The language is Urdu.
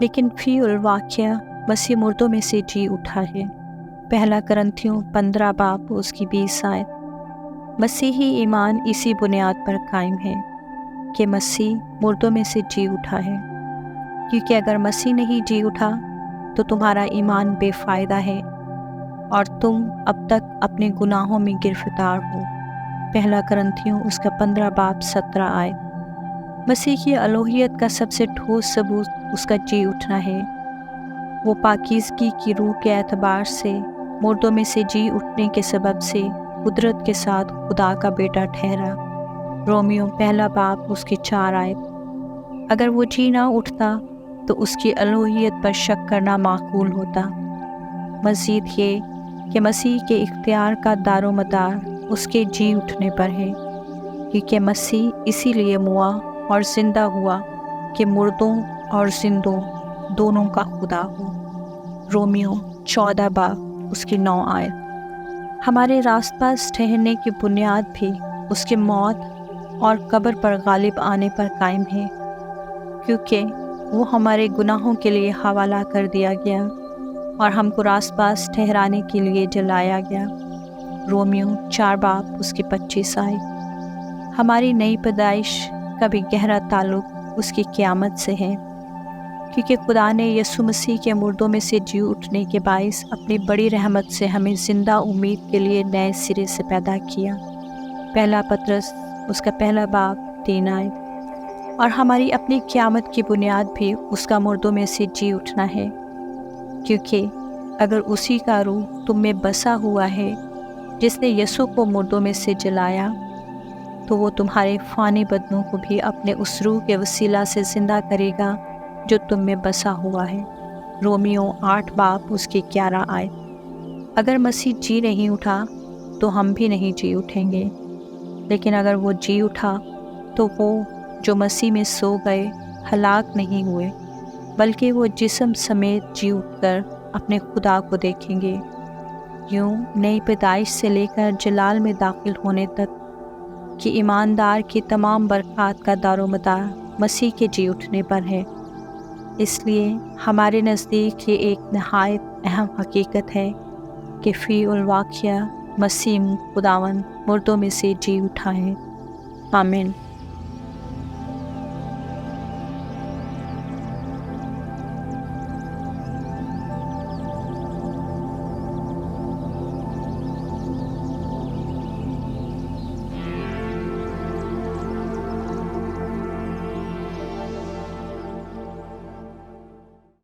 لیکن فی الواقعہ مسیح مردوں میں سے جی اٹھا ہے۔ پہلا کرنتھیوں 15 باب اس کی 20 آیت۔ مسیحی ایمان اسی بنیاد پر قائم ہے کہ مسیح مردوں میں سے جی اٹھا ہے، کیونکہ اگر مسیح نہیں جی اٹھا تو تمہارا ایمان بے فائدہ ہے اور تم اب تک اپنے گناہوں میں گرفتار ہو۔ پہلا کرنتھیوں اس کا 15 باب 17 آیت۔ مسیح کی الوہیت کا سب سے ٹھوس ثبوت اس کا جی اٹھنا ہے۔ وہ پاکیزگی کی روح کے اعتبار سے مردوں میں سے جی اٹھنے کے سبب سے قدرت کے ساتھ خدا کا بیٹا ٹھہرا۔ رومیو پہلا باب اس کی 4 آیت۔ اگر وہ جی نہ اٹھتا تو اس کی الوہیت پر شک کرنا معقول ہوتا۔ مزید یہ کہ مسیح کے اختیار کا دار و مدار اس کے جی اٹھنے پر ہے، کیونکہ مسیح اسی لیے موا اور زندہ ہوا کہ مردوں اور زندوں دونوں کا خدا ہو۔ رومیو 14 باب اس کی 9 آیت۔ ہمارے راست باز ٹھہرنے کی بنیاد بھی اس کی موت اور قبر پر غالب آنے پر قائم ہے، کیونکہ وہ ہمارے گناہوں کے لیے حوالہ کر دیا گیا اور ہم کو راست باز ٹھہرانے کے لیے جلایا گیا۔ رومیو 4 باب اس کی 25 آیت۔ ہماری نئی پیدائش کا بھی گہرا تعلق اس کی قیامت سے ہے، کیونکہ خدا نے یسوع مسیح کے مردوں میں سے جی اٹھنے کے باعث اپنی بڑی رحمت سے ہمیں زندہ امید کے لیے نئے سرے سے پیدا کیا۔ پہلا پطرس اس کا پہلا باب 3 آیت۔ اور ہماری اپنی قیامت کی بنیاد بھی اس کا مردوں میں سے جی اٹھنا ہے، کیونکہ اگر اسی کا روح تم میں بسا ہوا ہے جس نے یسوع کو مردوں میں سے جلایا، تو وہ تمہارے فانی بدنوں کو بھی اپنے اس روح کے وسیلہ سے زندہ کرے گا جو تم میں بسا ہوا ہے۔ رومیو 8 باب اس کی 11 آیت۔ اگر مسیح جی نہیں اٹھا تو ہم بھی نہیں جی اٹھیں گے، لیکن اگر وہ جی اٹھا تو وہ جو مسیح میں سو گئے ہلاک نہیں ہوئے، بلکہ وہ جسم سمیت جی اٹھ کر اپنے خدا کو دیکھیں گے۔ یوں نئی پیدائش سے لے کر جلال میں داخل ہونے تک کہ ایماندار کی تمام برکات کا دار و مدار مسیح کے جی اٹھنے پر ہے۔ اس لیے ہمارے نزدیک یہ ایک نہایت اہم حقیقت ہے کہ فی الواقعہ مسیح خداوند مردوں میں سے جی اٹھا ہے۔ آمین۔